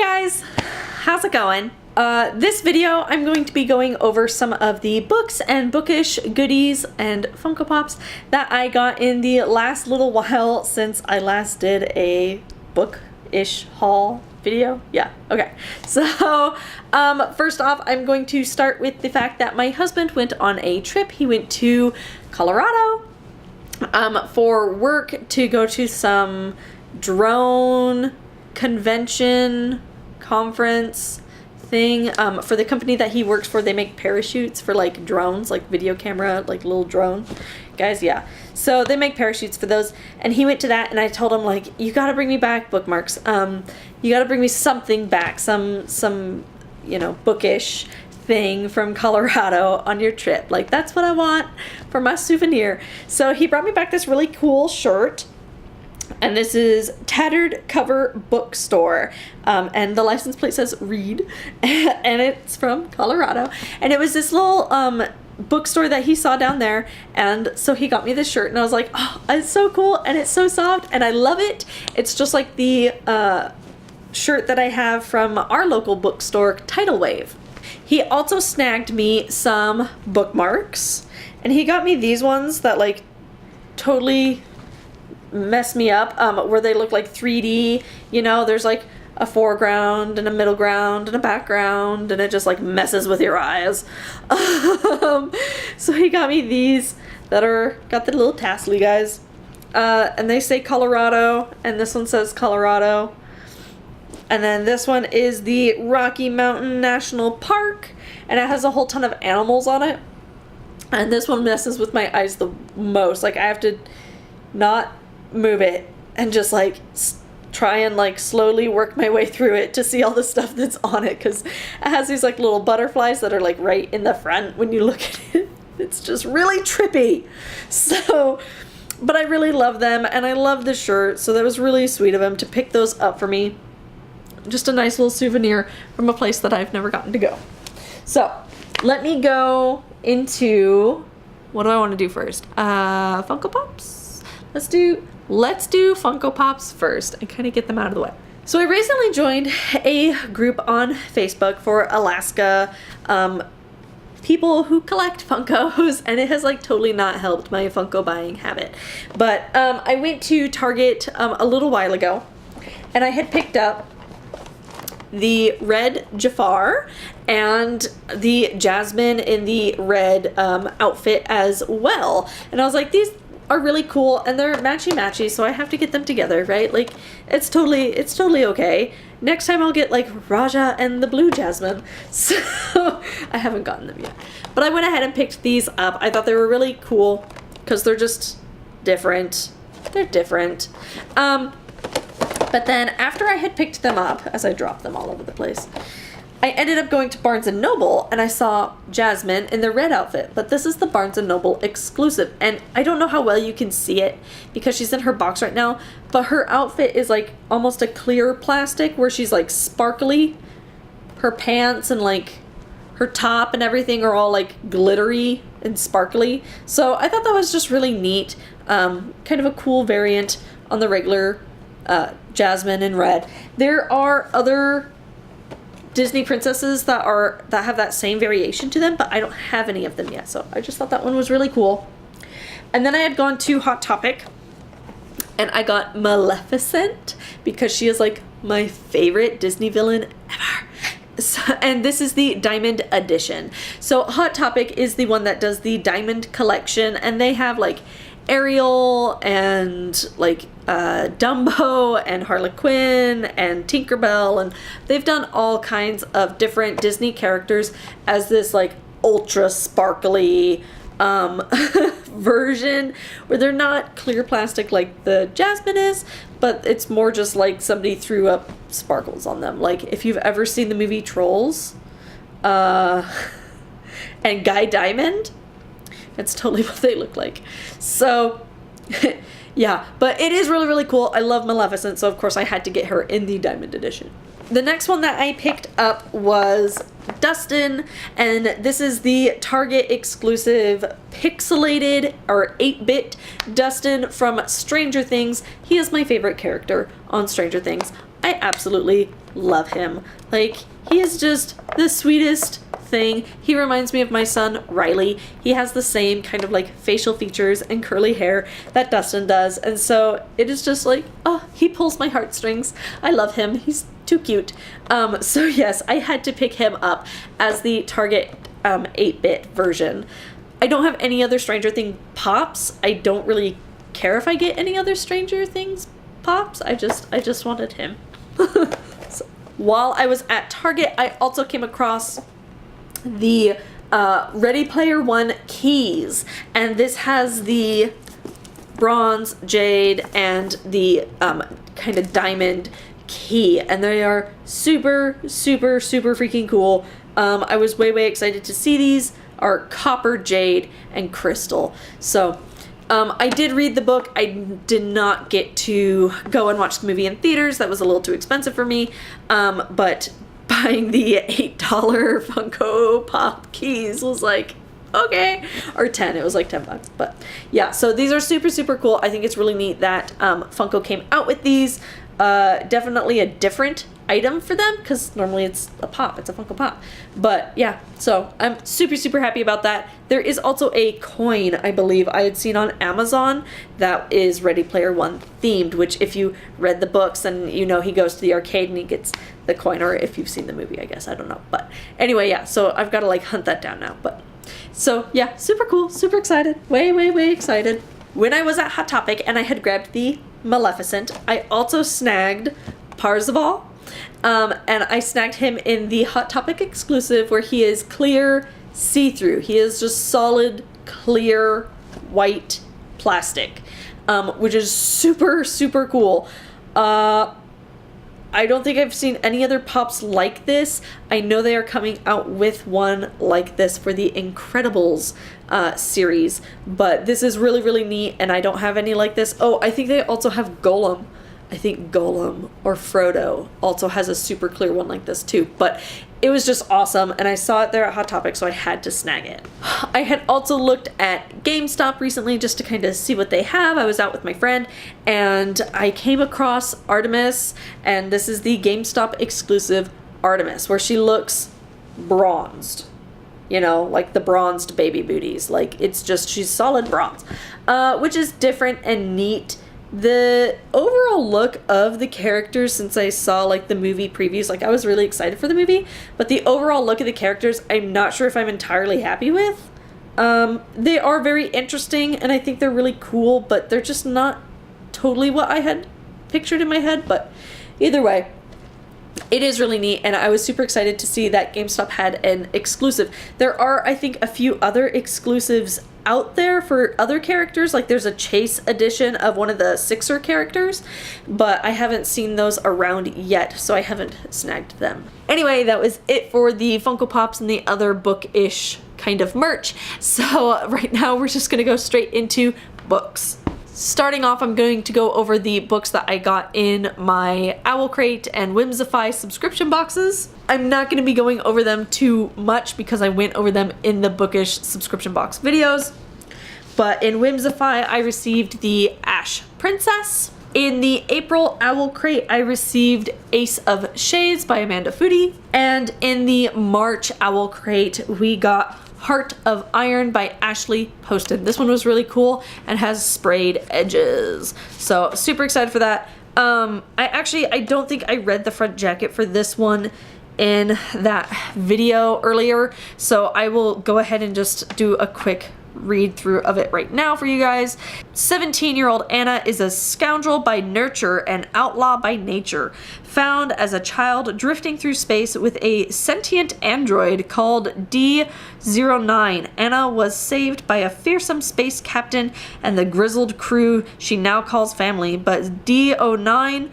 guys, how's it going? This video I'm going to be going over some of the books and bookish goodies and Funko Pops that I got in the last little while since I last did a book-ish haul video. Yeah, okay. So first off, I'm going to start with the fact that my husband went on a trip. He went to Colorado for work to go to some drone convention conference thing for the company that he works for. They make parachutes for like drones, like video camera, like little drone guys. Yeah, so they make parachutes for those, and he went to that, and I told him, like, you gotta bring me back bookmarks. You gotta bring me something back, some you know, bookish thing from Colorado on your trip. Like, that's what I want for my souvenir. So he brought me back this really cool shirt. And this is Tattered Cover Bookstore, and the license plate says Read, and it's from Colorado. And it was this little bookstore that he saw down there, and so he got me this shirt, and I was like, oh, it's so cool, and it's so soft, and I love it. It's just like the shirt that I have from our local bookstore, Tidal Wave. He also snagged me some bookmarks, and he got me these ones that like totally mess me up, where they look like 3D, you know, there's like a foreground and a middle ground and a background, and it just like messes with your eyes. So he got me these that are got the little tassely guys, and they say Colorado, and this one says Colorado, and then this one is the Rocky Mountain National Park, and it has a whole ton of animals on it, and this one messes with my eyes the most. Like, I have to not move it and just like try and like slowly work my way through it to see all the stuff that's on it, because it has these like little butterflies that are like right in the front when you look at it. It's just really trippy. So, but I really love them, and I love the shirt, so that was really sweet of him to pick those up for me. Just a nice little souvenir from a place that I've never gotten to go. So let me go into, what do I want to do first? Funko Pops? Let's do Funko Pops first and kind of get them out of the way. So I recently joined a group on Facebook for Alaska people who collect Funkos, and it has like totally not helped my Funko buying habit. But I went to Target a little while ago, and I had picked up the red Jafar and the Jasmine in the red outfit as well. And I was like, these are really cool, and they're matchy-matchy, so I have to get them together, right? Like, it's totally okay. Next time I'll get like Raja and the blue Jasmine. So I haven't gotten them yet, but I went ahead and picked these up. I thought they were really cool because they're just different. They're different. But then after I had picked them up, as I dropped them all over the place, I ended up going to Barnes & Noble, and I saw Jasmine in the red outfit, but this is the Barnes & Noble exclusive, and I don't know how well you can see it because she's in her box right now, but her outfit is like almost a clear plastic where she's like sparkly. Her pants and like her top and everything are all like glittery and sparkly, so I thought that was just really neat. Kind of a cool variant on the regular Jasmine in red. There are other Disney princesses that have that same variation to them, but I don't have any of them yet, so I just thought that one was really cool. And then I had gone to Hot Topic, and I got Maleficent because she is like my favorite Disney villain ever. So, and this is the Diamond Edition. So Hot Topic is the one that does the Diamond Collection, and they have like Ariel and like Dumbo and Harlequin and Tinkerbell, and they've done all kinds of different Disney characters as this like ultra sparkly version where they're not clear plastic like the Jasmine is, but it's more just like somebody threw up sparkles on them. Like if you've ever seen the movie Trolls and Guy Diamond, that's totally what they look like. So yeah, but it is really cool. I love Maleficent, so of course I had to get her in the Diamond Edition. The next one that I picked up was Dustin, and this is the Target exclusive pixelated or 8-bit Dustin from Stranger Things. He is my favorite character on Stranger Things. I absolutely love him. Like, he is just the sweetest thing. He reminds me of my son Riley. He has the same kind of like facial features and curly hair that Dustin does, and so it is just like, oh, he pulls my heartstrings. I love him. He's too cute. So yes, I had to pick him up as the Target 8-bit version. I don't have any other Stranger Things pops. I don't really care if I get any other Stranger Things pops. I just wanted him. So, while I was at Target, I also came across the Ready Player One keys, and this has the bronze, jade, and the kind of diamond key, and they are super freaking cool. I was way excited to see these. Are copper, jade, and crystal. So I did read the book. I did not get to go and watch the movie in theaters. That was a little too expensive for me, but buying the $8 Funko Pop keys was like, okay. Or 10, it was like $10, but yeah, so these are super cool. I think it's really neat that Funko came out with these. Definitely a different item for them, because normally it's a pop, it's a Funko Pop. But yeah, so I'm super happy about that. There is also a coin, I believe I had seen on Amazon, that is Ready Player One themed, which if you read the books, then you know he goes to the arcade and he gets the coin, or if you've seen the movie, I guess, I don't know. But anyway, yeah, so I've got to like hunt that down now. But so yeah, super cool, super excited, way excited. When I was at Hot Topic and I had grabbed the Maleficent, I also snagged Parzival, and I snagged him in the Hot Topic exclusive where he is clear see-through. He is just solid, clear, white plastic, which is super cool. I don't think I've seen any other pops like this. I know they are coming out with one like this for the Incredibles series, but this is really neat, and I don't have any like this. Oh, I think they also have Gollum. I think Gollum or Frodo also has a super clear one like this too, but it was just awesome, and I saw it there at Hot Topic, so I had to snag it. I had also looked at GameStop recently just to kind of see what they have. I was out with my friend, and I came across Artemis, and this is the GameStop exclusive Artemis, where she looks bronzed. You know, like the bronzed baby booties. Like, it's just, she's solid bronze, which is different and neat. The overall look of the characters, since I saw like the movie previews, like I was really excited for the movie, but the overall look of the characters, I'm not sure if I'm entirely happy with. They are very interesting, and I think they're really cool, but they're just not totally what I had pictured in my head. But either way, it is really neat, and I was super excited to see that GameStop had an exclusive. There are, I think, a few other exclusives out there for other characters. Like, there's a Chase edition of one of the Sixer characters, but I haven't seen those around yet, so I haven't snagged them. Anyway, that was it for the Funko Pops and the other book-ish kind of merch. So right now we're just gonna go straight into books. Starting off, I'm going to go over the books that I got in my Owl Crate and Whimsify subscription boxes. I'm not going to be going over them too much because I went over them in the Bookish subscription box videos. But in Whimsify, I received the Ash Princess. In the April Owl Crate, I received Ace of Shades by Amanda Foody. And in the March Owl Crate, we got Heart of Iron by Ashley Poston. This one was really cool and has sprayed edges. So super excited for that. I don't think I read the front jacket for this one in that video earlier, so I will go ahead and just do a quick read through of it right now for you guys. 17-year-old Anna is a scoundrel by nurture and outlaw by nature. Found as a child drifting through space with a sentient android called D09, Anna was saved by a fearsome space captain and the grizzled crew she now calls family, but D09,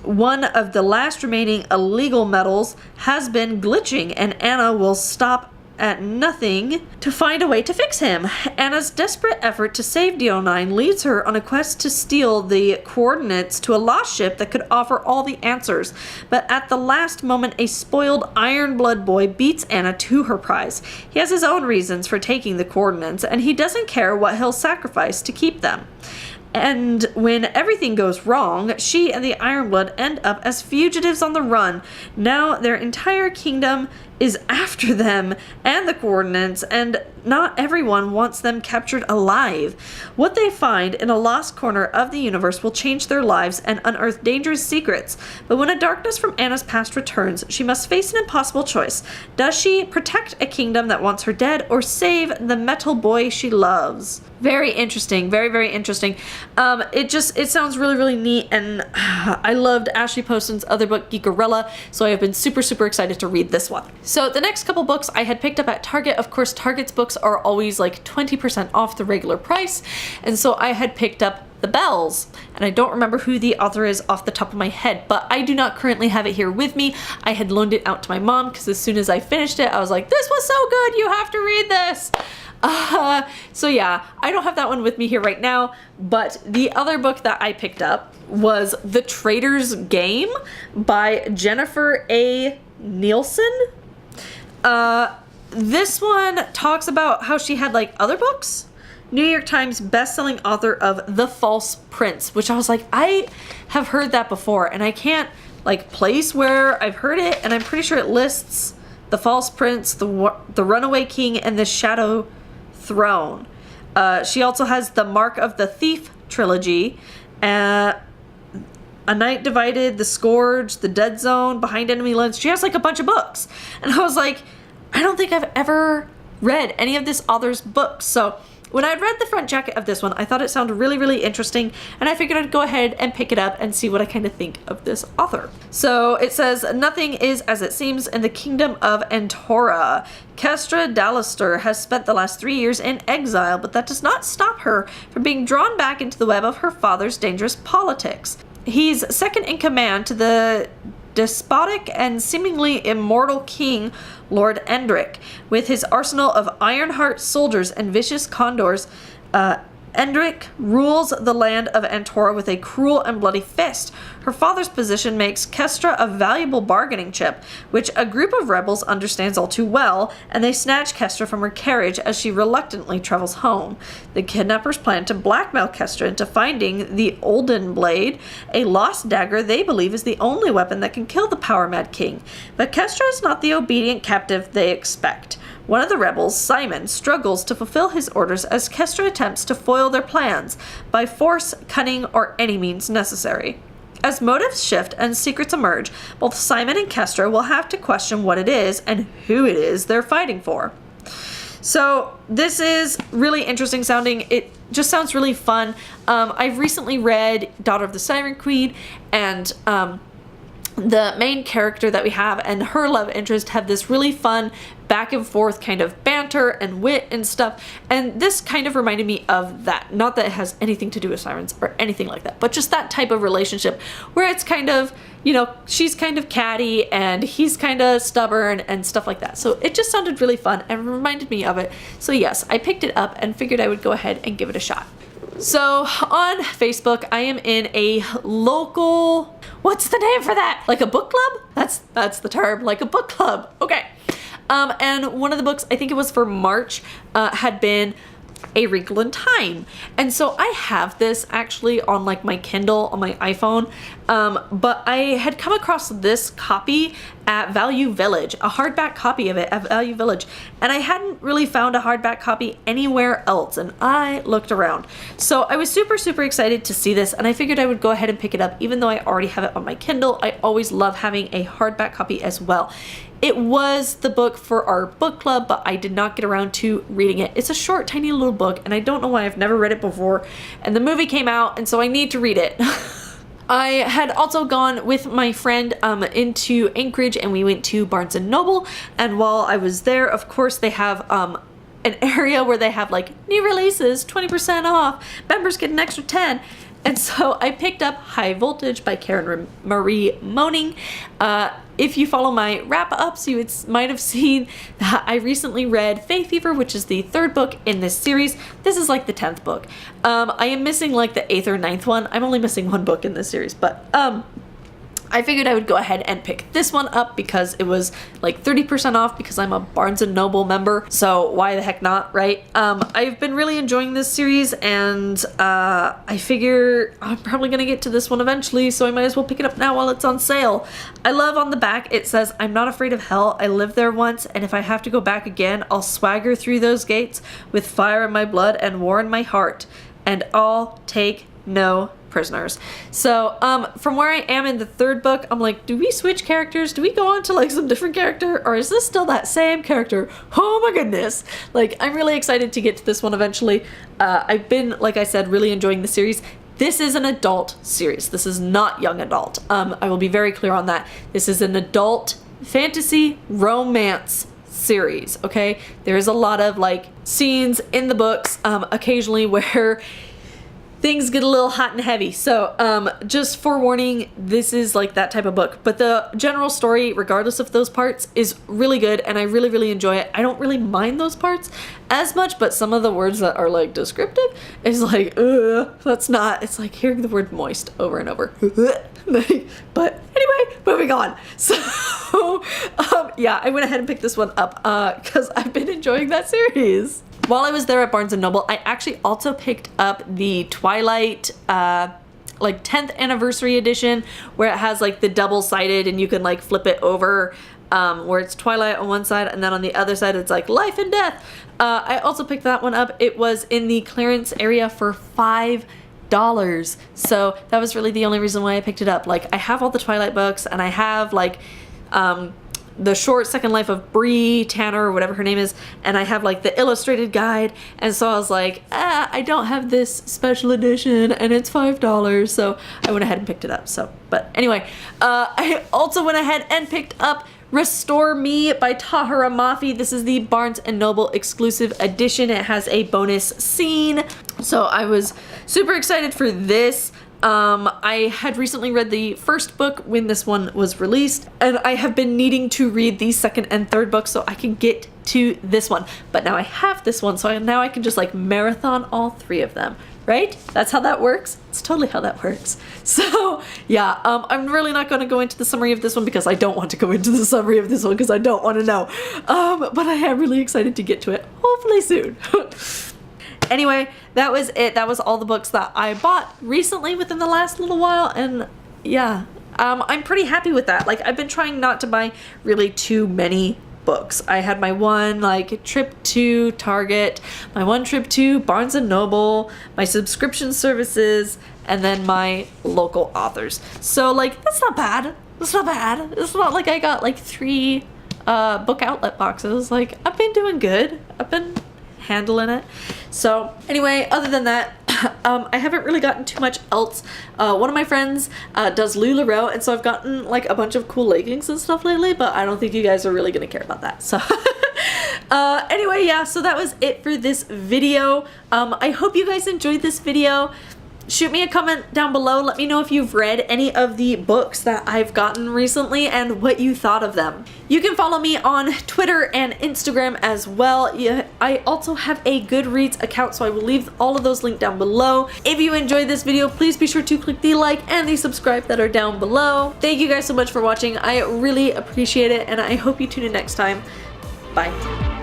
one of the last remaining illegal metals, has been glitching, and Anna will stop at nothing to find a way to fix him. Anna's desperate effort to save D09 leads her on a quest to steal the coordinates to a lost ship that could offer all the answers. But at the last moment, a spoiled Iron Blood boy beats Anna to her prize. He has his own reasons for taking the coordinates, and he doesn't care what he'll sacrifice to keep them. And when everything goes wrong, she and the Ironblood end up as fugitives on the run. Now their entire kingdom is after them and the coordinates, and not everyone wants them captured alive. What they find in a lost corner of the universe will change their lives and unearth dangerous secrets. But when a darkness from Anna's past returns, she must face an impossible choice. Does she protect a kingdom that wants her dead, or save the metal boy she loves? Very interesting. Very, very interesting. It sounds really, really neat, and I loved Ashley Poston's other book, Geekerella, so I have been super, super excited to read this one. So the next couple books I had picked up at Target. Of course, Target's books are always like 20% off the regular price, and so I had picked up The Bells, and I don't remember who the author is off the top of my head, but I do not currently have it here with me. I had loaned it out to my mom because as soon as I finished it, I was like, this was so good, you have to read this. So yeah, I don't have that one with me here right now, but the other book that I picked up was The Traitor's Game by Jennifer A. Nielsen. This one talks about how she had like other books. New York Times best-selling author of The False Prince, which I was like, I have heard that before, and I can't like place where I've heard it, and I'm pretty sure it lists The False Prince, The Runaway King, and The Shadow Throne. She also has the Mark of the Thief trilogy, A Night Divided, The Scourge, The Dead Zone, Behind Enemy Lines. She has like a bunch of books, and I was like, I don't think I've ever read any of this author's books. So when I read the front jacket of this one, I thought it sounded really, really interesting, and I figured I'd go ahead and pick it up and see what I kind of think of this author. So it says, nothing is as it seems in the kingdom of Antora. Kestra Dallister has spent the last 3 years in exile, but that does not stop her from being drawn back into the web of her father's dangerous politics. He's second in command to the despotic and seemingly immortal king, Lord Endrick. With his arsenal of Ironheart soldiers and vicious condors, Endrick rules the land of Antora with a cruel and bloody fist. Her father's position makes Kestra a valuable bargaining chip, which a group of rebels understands all too well, and they snatch Kestra from her carriage as she reluctantly travels home. The kidnappers plan to blackmail Kestra into finding the Olden Blade, a lost dagger they believe is the only weapon that can kill the power-mad king. But Kestra is not the obedient captive they expect. One of the rebels, Simon, struggles to fulfill his orders as Kestra attempts to foil their plans by force, cunning, or any means necessary. As motives shift and secrets emerge, both Simon and Kestra will have to question what it is and who it is they're fighting for. So this is really interesting sounding. It just sounds really fun. I've recently read Daughter of the Siren Queen, and the main character that we have and her love interest have this really fun back and forth kind of banter and wit and stuff, and this kind of reminded me of that. Not that it has anything to do with sirens or anything like that, but just that type of relationship where it's kind of, you know, she's kind of catty and he's kind of stubborn and stuff like that. So it just sounded really fun and reminded me of it. So yes, I picked it up and figured I would go ahead and give it a shot. So on Facebook, I am in a local, what's the name for that? Like a book club? That's the term, like a book club. Okay. And one of the books, I think it was for March, had been A Wrinkle in Time. And so I have this actually on like my Kindle on my iPhone, but I had come across this copy at Value Village, a hardback copy of it at Value Village, and I hadn't really found a hardback copy anywhere else, and I looked around. So I was super, super excited to see this, and I figured I would go ahead and pick it up even though I already have it on my Kindle. I always love having a hardback copy as well. It was the book for our book club, but I did not get around to reading it. It's a short, tiny little book, and I don't know why I've never read it before, and the movie came out, and so I need to read it. I had also gone with my friend into Anchorage, and we went to Barnes & Noble, and while I was there, of course, they have an area where they have like new releases, 20% off, members get an extra 10. And so I picked up High Voltage by Karen Marie Moning. If you follow my wrap-ups, you might have seen that I recently read Faith Fever, which is the 3rd book in this series. This is like the 10th book. I am missing like the 8th or 9th one. I'm only missing 1 book in this series, but I figured I would go ahead and pick this one up because it was like 30% off because I'm a Barnes & Noble member, so why the heck not, right? I've been really enjoying this series, and I figure I'm probably gonna get to this one eventually, so I might as well pick it up now while it's on sale. I love on the back it says, "I'm not afraid of hell, I lived there once, and if I have to go back again, I'll swagger through those gates with fire in my blood and war in my heart, and I'll take no prisoners." So from where I am in the third book, I'm like, do we switch characters? Do we go on to like some different character, or is this still that same character? Oh my goodness. Like, I'm really excited to get to this one eventually. I've been, like I said, really enjoying the series. This is an adult series. This is not young adult. I will be very clear on that. This is an adult fantasy romance series, okay? There is a lot of like scenes in the books occasionally where things get a little hot and heavy. So just forewarning, this is like that type of book. But the general story, regardless of those parts, is really good, and I really, really enjoy it. I don't really mind those parts as much, but some of the words that are like descriptive is like, that's not, it's like hearing the word moist over and over. But anyway, moving on. So yeah, I went ahead and picked this one up because I've been enjoying that series. While I was there at Barnes & Noble, I actually also picked up the Twilight like 10th anniversary edition, where it has like the double-sided and you can like flip it over, where it's Twilight on one side and then on the other side it's like Life and Death. I also picked that one up. It was in the clearance area for $5. So that was really the only reason why I picked it up. Like, I have all the Twilight books, and I have like the short Second Life of Bree Tanner, or whatever her name is, and I have like the illustrated guide, and so I was like, I don't have this special edition and it's $5, so I went ahead and picked it up. So, but anyway, I also went ahead and picked up Restore Me by Tahara Mafi. This is the Barnes & Noble exclusive edition. It has a bonus scene, so I was super excited for this. I had recently read the first book when this one was released, and I have been needing to read the second and third book so I can get to this one. But now I have this one, so now I can just like marathon all three of them, right? That's how that works. It's totally how that works. So yeah, I'm really not going to go into the summary of this one because I don't want to go into the summary of this one because I don't want to know. But I am really excited to get to it, hopefully soon. Anyway, that was it. That was all the books that I bought recently within the last little while, and yeah, I'm pretty happy with that. Like, I've been trying not to buy really too many books. I had my one like trip to Target, my one trip to Barnes & Noble, my subscription services, and then my local authors. So like, that's not bad. That's not bad. It's not like I got like 3 book outlet boxes. Like, I've been doing good. I've been handling it. So anyway, other than that, I haven't really gotten too much else. One of my friends does LuLaRoe, and so I've gotten like a bunch of cool leggings and stuff lately, but I don't think you guys are really gonna care about that. So anyway, yeah, so that was it for this video. I hope you guys enjoyed this video. Shoot me a comment down below. Let me know if you've read any of the books that I've gotten recently and what you thought of them. You can follow me on Twitter and Instagram as well. Yeah, I also have a Goodreads account, so I will leave all of those linked down below. If you enjoyed this video, please be sure to click the like and the subscribe that are down below. Thank you guys so much for watching. I really appreciate it, and I hope you tune in next time. Bye.